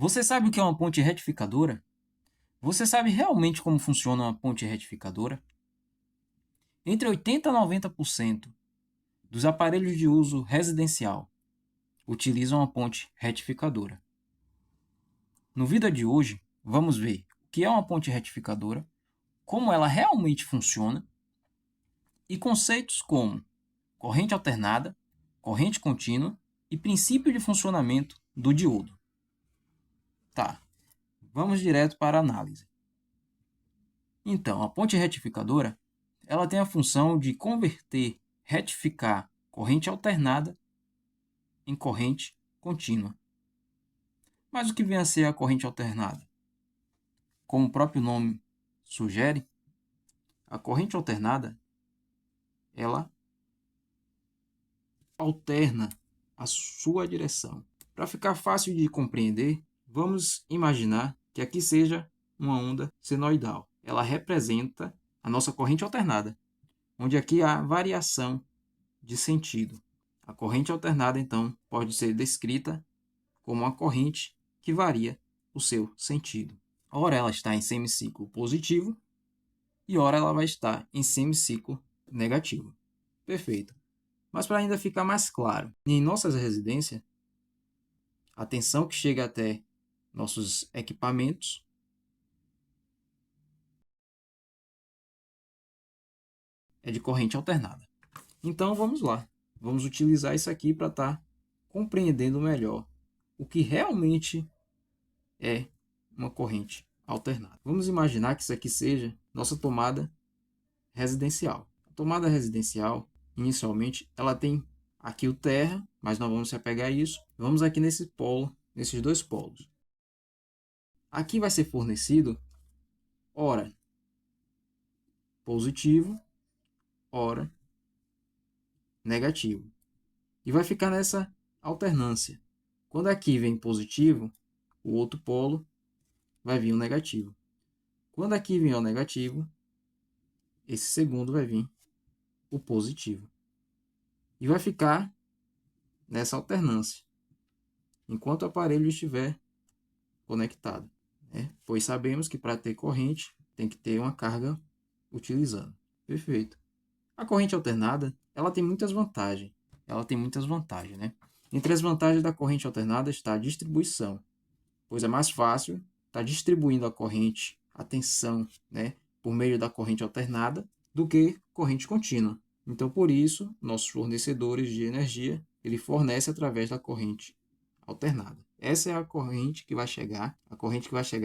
Você sabe o que é uma ponte retificadora? Você sabe realmente como funciona uma ponte retificadora? Entre 80% a 90% dos aparelhos de uso residencial utilizam a ponte retificadora. No vídeo de hoje, vamos ver o que é uma ponte retificadora, como ela realmente funciona e conceitos como corrente alternada, corrente contínua e princípio de funcionamento do diodo. Tá, vamos direto para a análise. Então, a ponte retificadora, ela tem a função de converter, retificar corrente alternada em corrente contínua. Mas o que vem a ser a corrente alternada? Como o próprio nome sugere, a corrente alternada, ela alterna a sua direção. Para ficar fácil de compreender, vamos imaginar que aqui seja uma onda senoidal. Ela representa a nossa corrente alternada, onde aqui há variação de sentido. A corrente alternada, então, pode ser descrita como uma corrente que varia o seu sentido. Ora ela está em semiciclo positivo e ora ela vai estar em semiciclo negativo. Perfeito. Mas para ainda ficar mais claro, em nossas residências, a tensão que chega até nossos equipamentos é de corrente alternada. Então vamos lá, vamos utilizar isso aqui para estar compreendendo melhor o que realmente é uma corrente alternada. Vamos imaginar que isso aqui seja nossa tomada residencial. A tomada residencial, inicialmente, ela tem aqui o terra, mas nós vamos se apegar a isso. Vamos aqui nesse polo, nesses dois polos. Aqui vai ser fornecido, ora, positivo, ora, negativo. E vai ficar nessa alternância. Quando aqui vem positivo, o outro polo vai vir o negativo. Quando aqui vem o negativo, esse segundo vai vir o positivo. E vai ficar nessa alternância, enquanto o aparelho estiver conectado. Pois sabemos que para ter corrente, tem que ter uma carga utilizando. Perfeito. A corrente alternada, ela tem muitas vantagens. Né? Entre as vantagens da corrente alternada está a distribuição, pois é mais fácil estar distribuindo a corrente, a tensão, né, por meio da corrente alternada, do que corrente contínua. Então, por isso, nossos fornecedores de energia, ele fornece através da corrente alternada. Essa é a corrente que vai chegar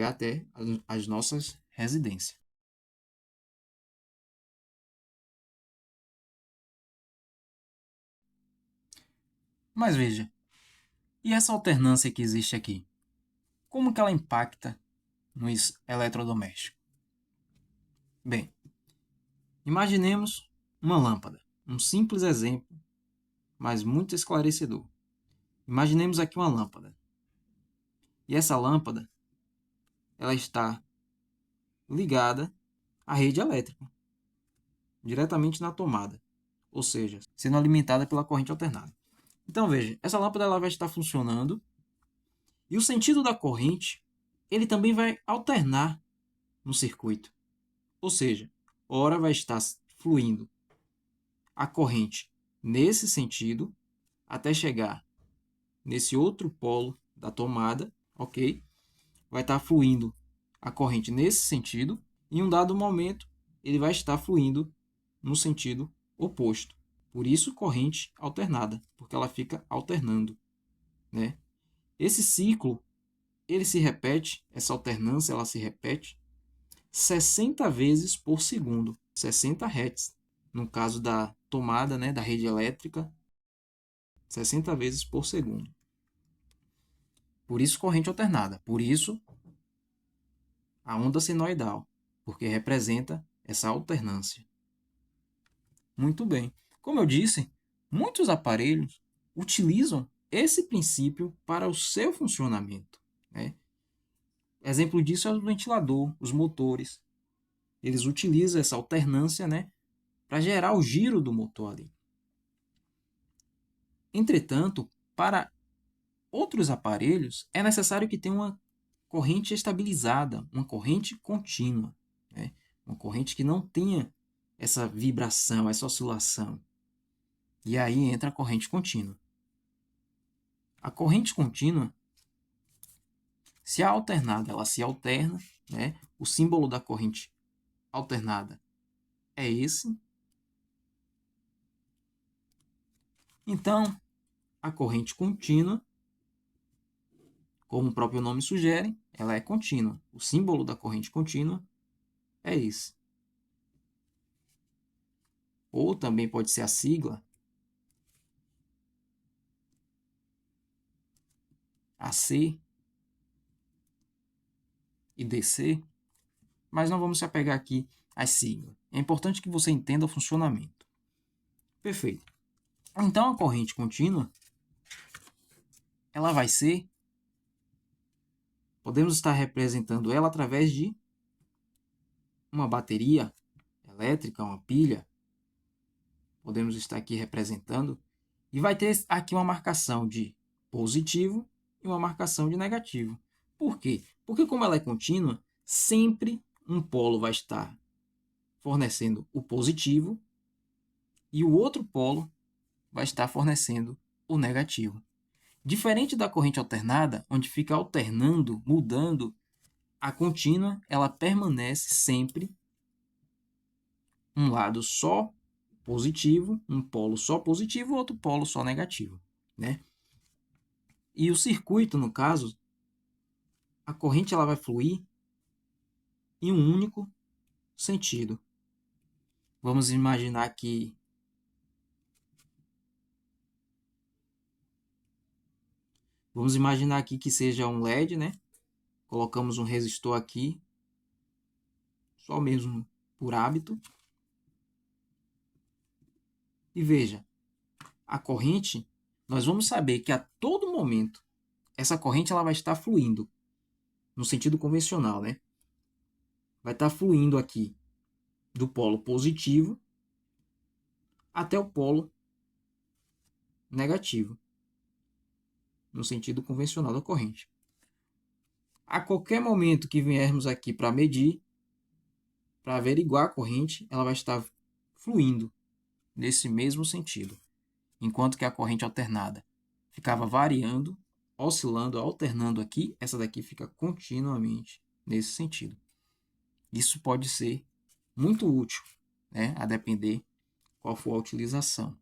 até as nossas residências. Mas veja, e essa alternância que existe aqui? Como que ela impacta nos eletrodomésticos? Bem, imaginemos uma lâmpada, um simples exemplo, mas muito esclarecedor. Imaginemos aqui uma lâmpada. E essa lâmpada, ela está ligada à rede elétrica, diretamente na tomada, ou seja, sendo alimentada pela corrente alternada. Então veja, essa lâmpada ela vai estar funcionando e o sentido da corrente ele também vai alternar no circuito. Ou seja, ora vai estar fluindo a corrente nesse sentido até chegar nesse outro polo da tomada, ok? Vai estar fluindo a corrente nesse sentido e em um dado momento ele vai estar fluindo no sentido oposto. Por isso corrente alternada, porque ela fica alternando, né? Esse ciclo ele se repete, essa alternância ela se repete 60 vezes por segundo, 60 Hz. No caso da tomada, né, da rede elétrica, 60 vezes por segundo. Por isso corrente alternada, por isso a onda senoidal, porque representa essa alternância. Muito bem. Como eu disse, muitos aparelhos utilizam esse princípio para o seu funcionamento, né? Exemplo disso é o ventilador, os motores. Eles utilizam essa alternância, né, para gerar o giro do motor ali. Entretanto, para outros aparelhos, é necessário que tenha uma corrente estabilizada, uma corrente contínua, né? Uma corrente que não tenha essa vibração, essa oscilação. E aí entra a corrente contínua. A corrente contínua, se a alternada ela se alterna, né? O símbolo da corrente alternada é esse. Então, a corrente contínua, como o próprio nome sugere, ela é contínua. O símbolo da corrente contínua é esse. Ou também pode ser a sigla AC e DC, mas não vamos se apegar aqui às siglas. É importante que você entenda o funcionamento. Perfeito. Então, a corrente contínua, ela vai ser, podemos estar representando ela através de uma bateria elétrica, uma pilha, podemos estar aqui representando, e vai ter aqui uma marcação de positivo e uma marcação de negativo. Por quê? Porque como ela é contínua, sempre um polo vai estar fornecendo o positivo e o outro polo vai estar fornecendo o negativo. Diferente da corrente alternada, onde fica alternando, mudando, a contínua ela permanece sempre um lado só positivo, um polo só positivo, outro polo só negativo, né? E o circuito, no caso, a corrente ela vai fluir em um único sentido. Vamos imaginar que que seja um LED, né? Colocamos um resistor aqui, só mesmo por hábito. E veja, a corrente, nós vamos saber que a todo momento essa corrente ela vai estar fluindo no sentido convencional, né? Vai estar fluindo aqui do polo positivo até o polo negativo, no sentido convencional da corrente. A qualquer momento que viermos aqui para medir, para averiguar a corrente, ela vai estar fluindo nesse mesmo sentido, enquanto que a corrente alternada ficava variando, oscilando, alternando aqui, essa daqui fica continuamente nesse sentido. Isso pode ser muito útil, né, a depender qual for a utilização.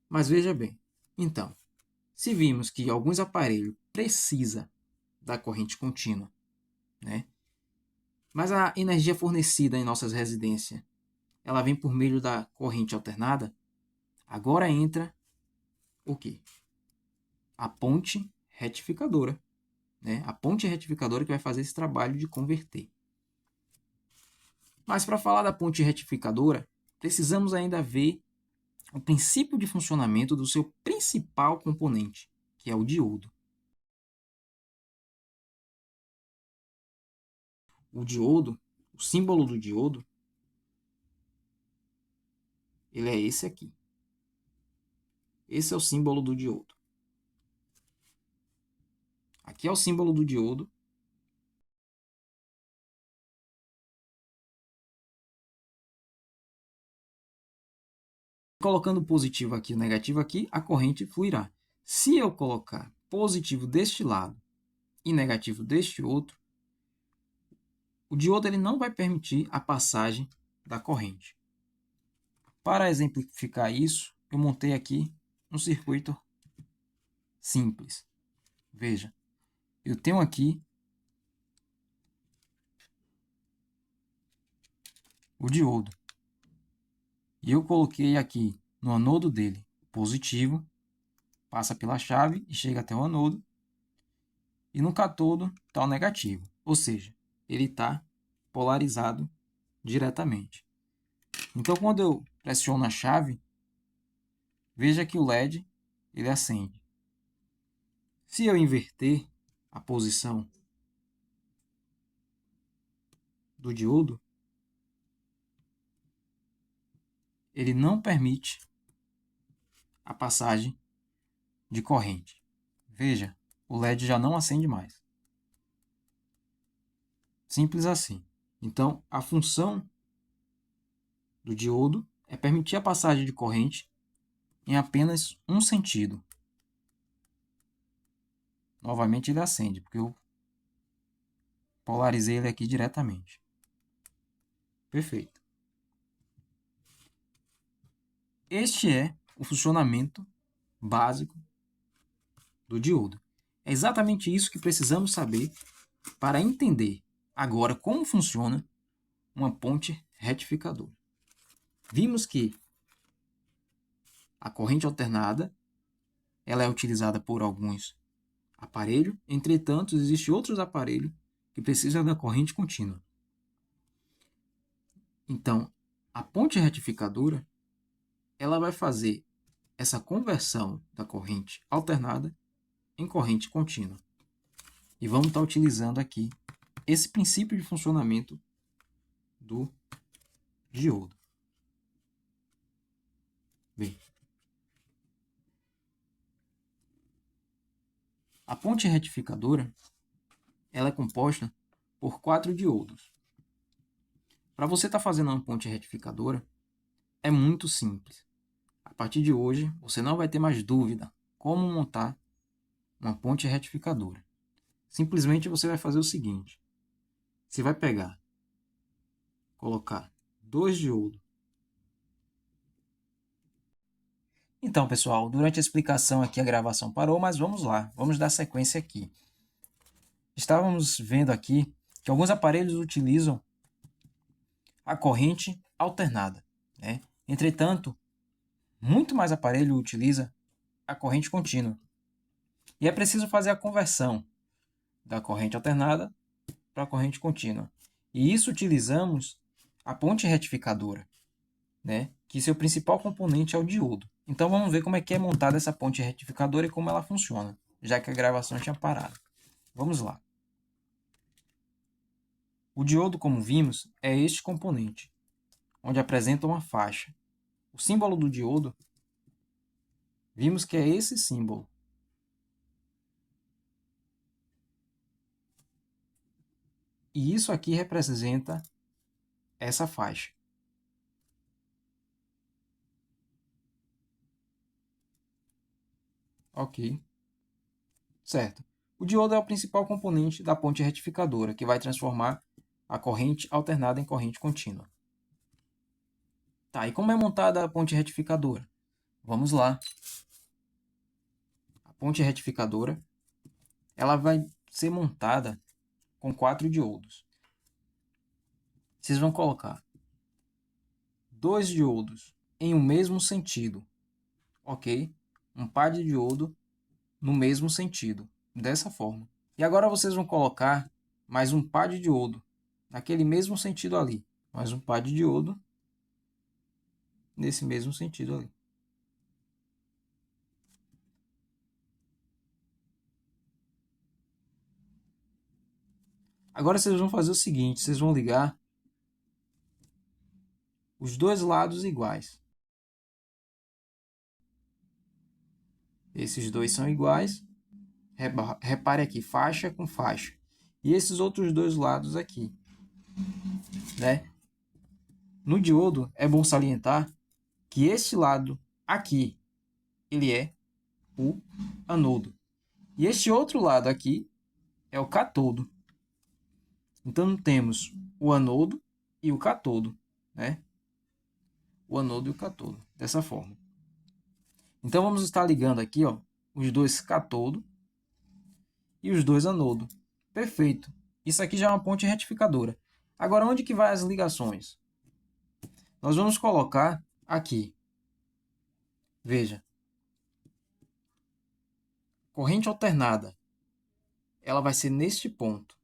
Mas veja bem, então, se vimos que alguns aparelhos precisam da corrente contínua, né, mas a energia fornecida em nossas residências ela vem por meio da corrente alternada, agora entra o quê? A ponte retificadora, né? A ponte retificadora que vai fazer esse trabalho de converter. Mas para falar da ponte retificadora, precisamos ainda ver o princípio de funcionamento do seu principal componente, que é o diodo. O diodo, o símbolo do diodo, ele é esse aqui. Esse é o símbolo do diodo. Aqui é o símbolo do diodo. Colocando positivo aqui e negativo aqui, a corrente fluirá. Se eu colocar positivo deste lado e negativo deste outro, o diodo ele não vai permitir a passagem da corrente. Para exemplificar isso, eu montei aqui um circuito simples. Veja, eu tenho aqui o diodo. E eu coloquei aqui no anodo dele positivo, passa pela chave e chega até o anodo. E no cátodo está o negativo, ou seja, ele está polarizado diretamente. Então, quando eu pressiono a chave, veja que o LED ele acende. Se eu inverter a posição do diodo, ele não permite a passagem de corrente. Veja, o LED já não acende mais. Simples assim. Então, a função do diodo é permitir a passagem de corrente em apenas um sentido. Novamente ele acende, porque eu polarizei ele aqui diretamente. Perfeito. Este é o funcionamento básico do diodo. É exatamente isso que precisamos saber para entender agora como funciona uma ponte retificadora. Vimos que a corrente alternada ela é utilizada por alguns aparelhos, entretanto, existem outros aparelhos que precisam da corrente contínua. Então, a ponte retificadora ela vai fazer essa conversão da corrente alternada em corrente contínua. E vamos estar utilizando aqui esse princípio de funcionamento do diodo. Bem, a ponte retificadora ela é composta por 4 diodos. Para você estar fazendo uma ponte retificadora, é muito simples. A partir de hoje, você não vai ter mais dúvida como montar uma ponte retificadora. Simplesmente você vai fazer o seguinte. Você vai pegar, colocar 2 diodos. Então, pessoal, durante a explicação aqui a gravação parou, mas vamos lá, vamos dar sequência aqui. Estávamos vendo aqui que alguns aparelhos utilizam a corrente alternada, né? Entretanto, muito mais aparelho utiliza a corrente contínua. E é preciso fazer a conversão da corrente alternada para a corrente contínua. E isso utilizamos a ponte retificadora, né? Que seu principal componente é o diodo. Então vamos ver como é que é montada essa ponte retificadora e como ela funciona, já que a gravação tinha parado. Vamos lá. O diodo, como vimos, é este componente, onde apresenta uma faixa. O símbolo do diodo, vimos que é esse símbolo. E isso aqui representa essa faixa. Ok. Certo. O diodo é o principal componente da ponte retificadora, que vai transformar a corrente alternada em corrente contínua. Tá, e como é montada a ponte retificadora? Vamos lá. A ponte retificadora ela vai ser montada com 4 diodos. Vocês vão colocar 2 diodos em um mesmo sentido, ok? Um par de diodo no mesmo sentido, dessa forma. E agora vocês vão colocar mais um par de diodo naquele mesmo sentido ali. Mais um par de diodo nesse mesmo sentido ali. Agora vocês vão fazer o seguinte, vocês vão ligar os dois lados iguais. Esses dois são iguais. Repare aqui, faixa com faixa. E esses outros dois lados aqui, né? No diodo, é bom salientar que este lado aqui, ele é o anodo. E este outro lado aqui é o catodo. Então, temos o anodo e o catodo, né? O anodo e o catodo, dessa forma. Então, vamos estar ligando aqui, ó, os dois catodo e os dois anodo. Perfeito. Isso aqui já é uma ponte retificadora. Agora, onde que vai as ligações? Nós vamos colocar aqui. Veja. Corrente alternada. Ela vai ser neste ponto.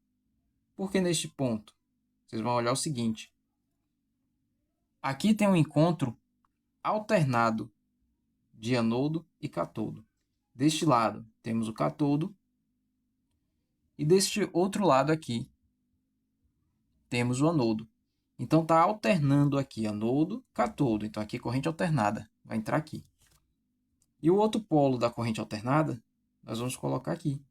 Por que neste ponto? Vocês vão olhar o seguinte. Aqui tem um encontro alternado de anodo e catodo. Deste lado temos o catodo e deste outro lado aqui temos o anodo. Então está alternando aqui anodo, catodo. Então aqui corrente alternada vai entrar aqui. E o outro polo da corrente alternada nós vamos colocar aqui.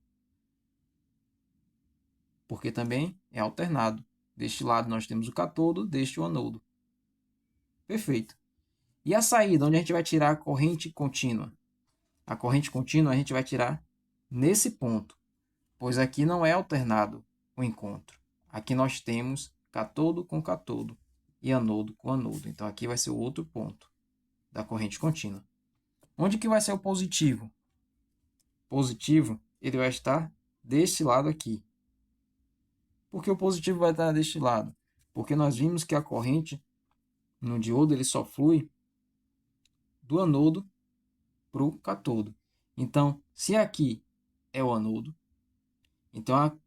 porque também é alternado. Deste lado nós temos o cátodo, deste o anodo. Perfeito. E a saída, onde a gente vai tirar a corrente contínua? A corrente contínua a gente vai tirar nesse ponto, pois aqui não é alternado o encontro. Aqui nós temos cátodo com cátodo e anodo com anodo. Então aqui vai ser o outro ponto da corrente contínua. Onde que vai ser o positivo? Positivo, ele vai estar deste lado aqui. Por que o positivo vai estar deste lado? Porque nós vimos que a corrente no diodo ele só flui do anodo para o cátodo. Então, se aqui é o anodo, então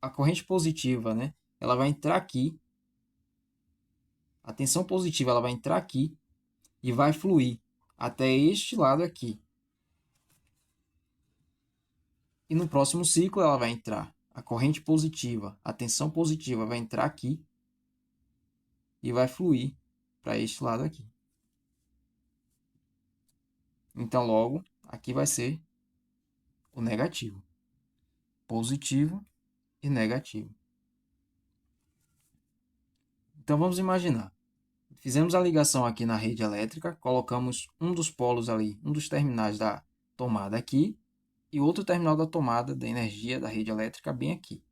a corrente positiva, né, ela vai entrar aqui, a tensão positiva ela vai entrar aqui e vai fluir até este lado aqui. E no próximo ciclo ela vai entrar, a corrente positiva, a tensão positiva vai entrar aqui e vai fluir para este lado aqui. Então, logo, aqui vai ser o negativo. Positivo e negativo. Então, vamos imaginar. Fizemos a ligação aqui na rede elétrica, colocamos um dos polos ali, um dos terminais da tomada aqui, e outro terminal da tomada da energia da rede elétrica bem aqui.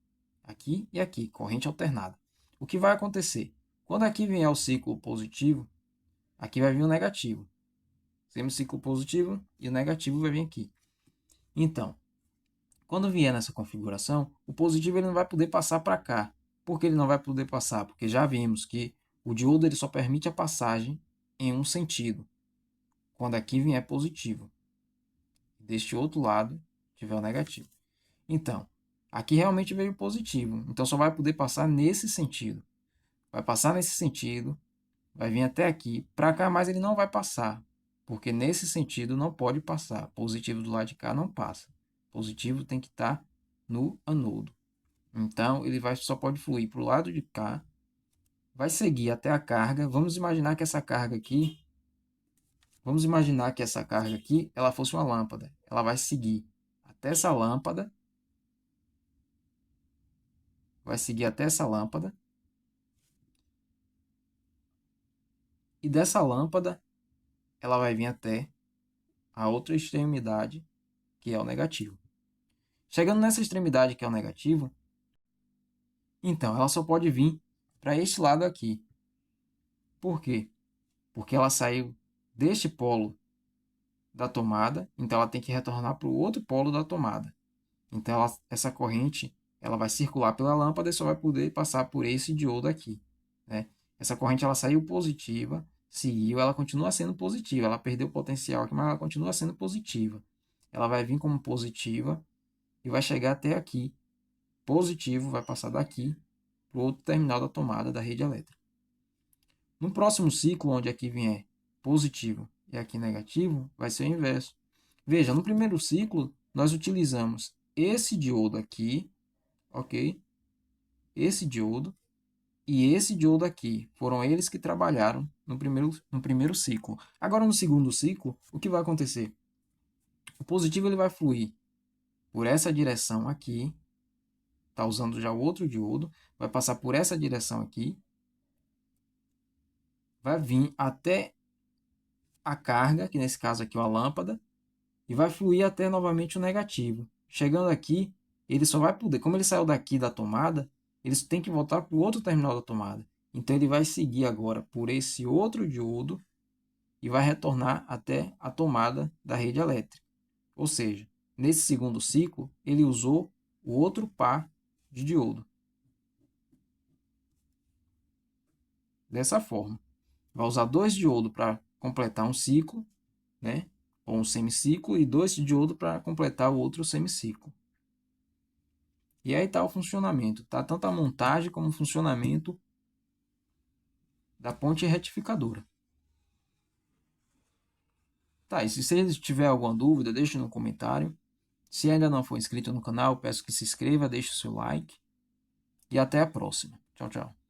Aqui e aqui, corrente alternada. O que vai acontecer? Quando aqui vier o ciclo positivo, aqui vai vir o negativo. Temos ciclo positivo e o negativo vai vir aqui. Então, quando vier nessa configuração, o positivo ele não vai poder passar para cá. Por que ele não vai poder passar? Porque já vimos que o diodo ele só permite a passagem em um sentido, quando aqui vier positivo. Deste outro lado, tiver o negativo. Então, aqui realmente veio positivo, então só vai poder passar nesse sentido. Vai passar nesse sentido, vai vir até aqui. Para cá mais ele não vai passar, porque nesse sentido não pode passar. Positivo do lado de cá não passa. Positivo tem que estar no anodo. Então, ele só pode fluir para o lado de cá, vai seguir até a carga. Vamos imaginar que essa carga aqui, ela fosse uma lâmpada. Ela vai seguir até essa lâmpada, e dessa lâmpada ela vai vir até a outra extremidade, que é o negativo. Chegando nessa extremidade, que é o negativo, então ela só pode vir para este lado aqui. Por quê? Porque ela saiu deste polo da tomada, então ela tem que retornar para o outro polo da tomada. Então essa corrente ela vai circular pela lâmpada e só vai poder passar por esse diodo aqui, né? Essa corrente ela saiu positiva, seguiu, ela continua sendo positiva, ela perdeu o potencial aqui, mas ela continua sendo positiva. Ela vai vir como positiva e vai chegar até aqui. Positivo vai passar daqui para o outro terminal da tomada da rede elétrica. No próximo ciclo, onde aqui vier positivo e aqui negativo, vai ser o inverso. Veja, no primeiro ciclo, nós utilizamos esse diodo aqui, ok? Esse diodo e esse diodo aqui. Foram eles que trabalharam no primeiro ciclo. Agora, no segundo ciclo, o que vai acontecer? O positivo ele vai fluir por essa direção aqui, está usando já o outro diodo, vai passar por essa direção aqui, vai vir até a carga, que nesse caso aqui é uma lâmpada, e vai fluir até novamente o negativo. Chegando aqui, ele só vai poder, como ele saiu daqui da tomada, ele tem que voltar para o outro terminal da tomada. Então ele vai seguir agora por esse outro diodo e vai retornar até a tomada da rede elétrica. Ou seja, nesse segundo ciclo, ele usou o outro par de diodo. Dessa forma, vai usar 2 diodos para completar um ciclo, né? Ou um semiciclo, e 2 diodos para completar o outro semiciclo. E aí está o funcionamento, tá? Tanto a montagem como o funcionamento da ponte retificadora. Tá, e se você tiver alguma dúvida, deixe no comentário. Se ainda não for inscrito no canal, peço que se inscreva, deixe o seu like. E até a próxima. Tchau, tchau.